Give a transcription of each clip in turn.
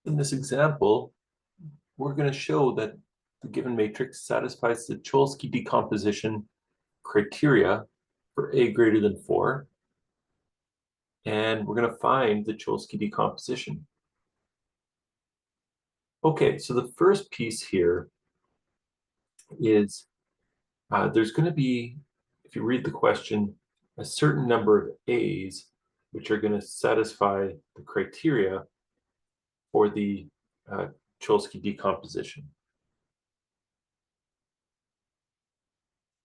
In this example, we're going to show that the given matrix satisfies the Cholesky decomposition criteria for A greater than 4. And we're going to find the Cholesky decomposition. Okay, so the first piece here is there's going to be, if you read the question, a certain number of A's which are going to satisfy the criteria for the Cholesky decomposition.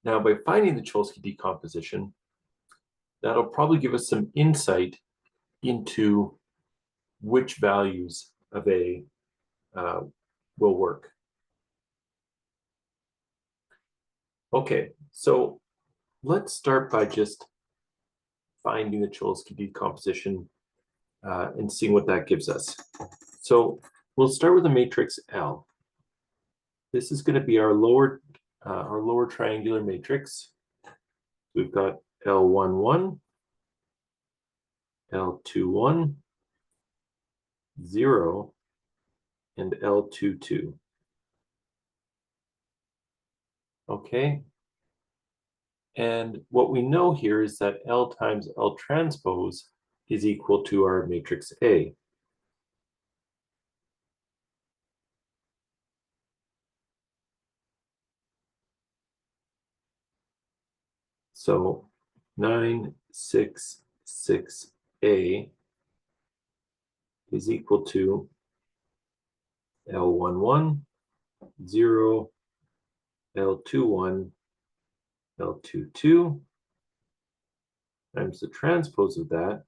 Now, by finding the Cholesky decomposition, that'll probably give us some insight into which values of A will work. Okay, so let's start by just finding the Cholesky decomposition and seeing what that gives us. So we'll start with the matrix L. This is going to be our lower triangular matrix. We've got L11, L21, 0, and L22. Okay. And what we know here is that L times L transpose is equal to our matrix A. So 9, 6, 6A is equal to L11, 0, L21, L22 times the transpose of that,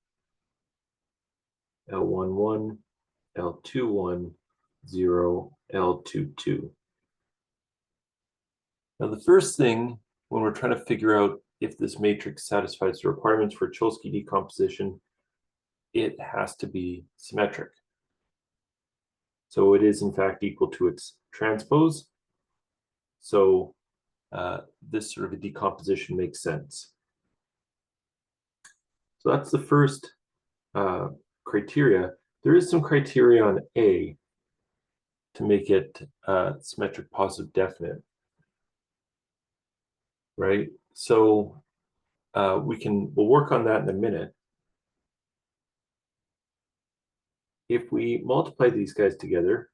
L11, L21, 0, L22. Now the first thing when we're trying to figure out if this matrix satisfies the requirements for Cholesky decomposition, it has to be symmetric. So it is in fact equal to its transpose. So this sort of a decomposition makes sense. So that's the first criteria. There is some criteria on A to make it symmetric positive definite, right? So we'll work on that in a minute. If we multiply these guys together,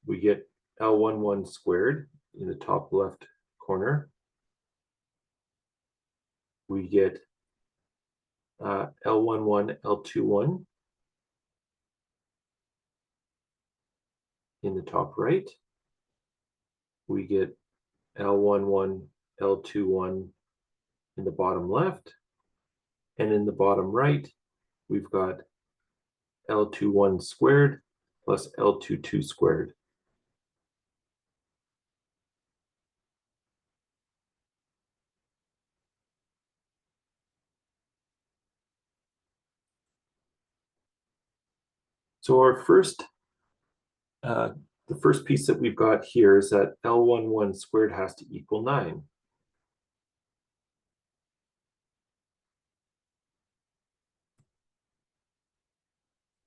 we get L11 squared in the top left corner. We get L11, L21 in the top right. We get L11, L21 in the bottom left. And in the bottom right, we've got L21 squared plus L22 squared. So our the first piece that we've got here is that L11 squared has to equal 9.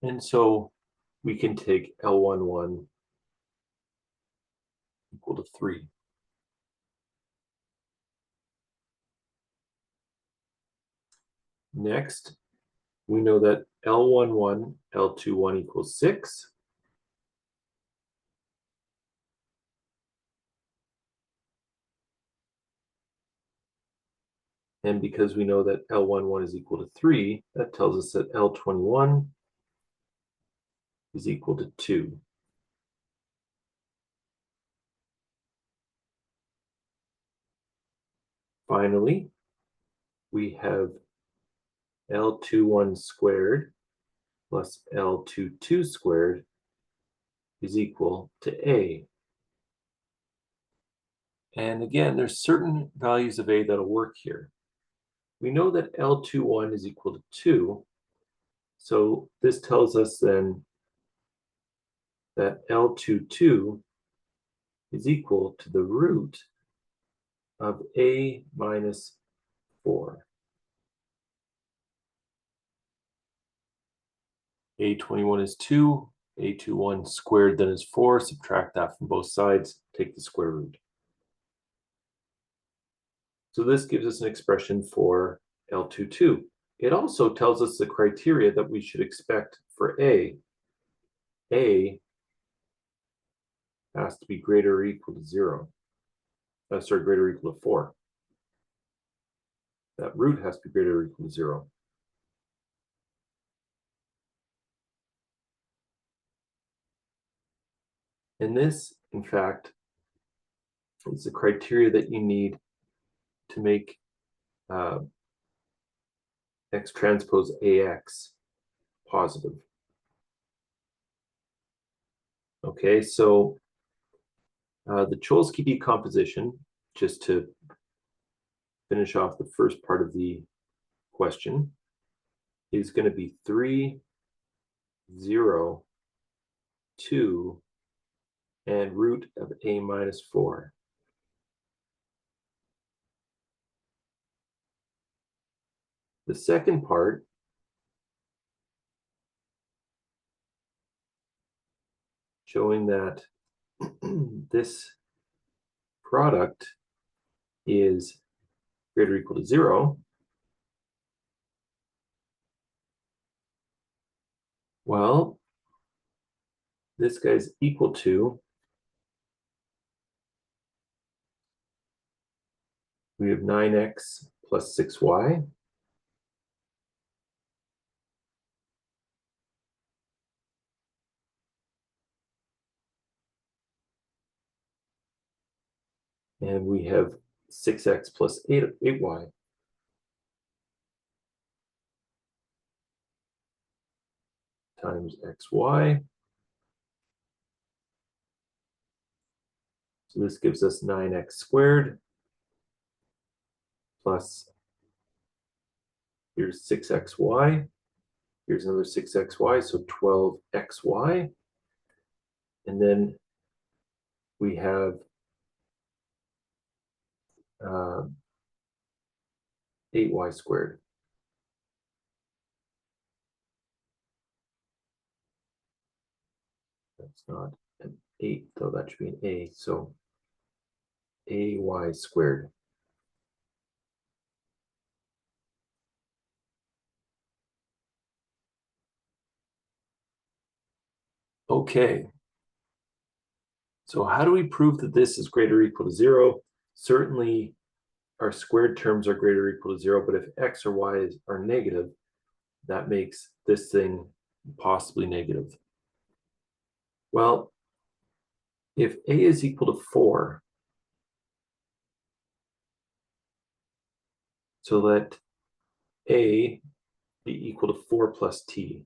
And so we can take L11 equal to 3. Next, we know that L11, L21 equals 6. And because we know that L11 is equal to 3, that tells us that L21 is equal to 2. Finally, we have L21 squared plus L22 squared is equal to A. And again, there's certain values of A that'll work here. We know that L21 is equal to 2. So this tells us then that L22 is equal to the root of A minus 4. A21 is 2, A21 squared then is 4, subtract that from both sides, take the square root. So this gives us an expression for L22. It also tells us the criteria that we should expect for A. A has to be greater or equal to 0. Greater or equal to 4. That root has to be greater or equal to 0. And this, in fact, is the criteria that you need to make X transpose AX positive. Okay, so the Cholesky decomposition, just to finish off the first part of the question, is going to be 3, 0, 2, and root of A minus 4. The second part showing that this product is greater or equal to 0. Well, this guy is equal to, we have 9x plus 6y. And we have 6x plus 8y. Times xy. So this gives us 9x squared plus, here's 6xy. Here's another 6xy, so 12xy. And then we have 8y squared. That's not an 8, though. That should be an A. So AY squared. Okay. So how do we prove that this is greater or equal to 0? Certainly, our squared terms are greater or equal to 0, but if x or y are negative, that makes this thing possibly negative. Well, if A is equal to 4, so let A be equal to 4 plus t.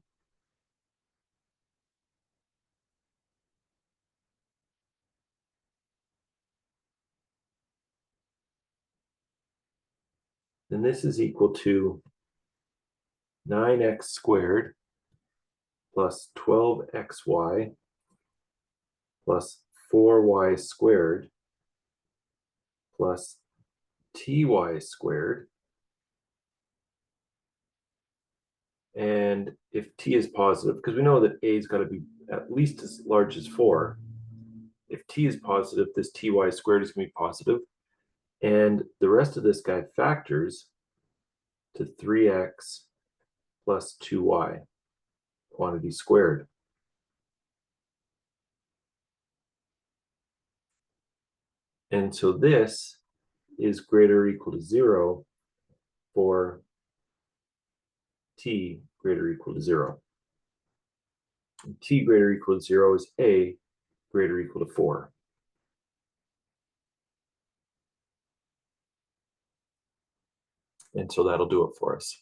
Then this is equal to 9x squared plus 12xy plus 4y squared plus ty squared. And if t is positive, because we know that A is got to be at least as large as 4. If t is positive, this ty squared is going to be positive. And the rest of this guy factors to 3x plus 2y, quantity squared. And so this is greater or equal to 0 for t greater or equal to 0. And t greater or equal to 0 is A greater or equal to 4. And so that'll do it for us.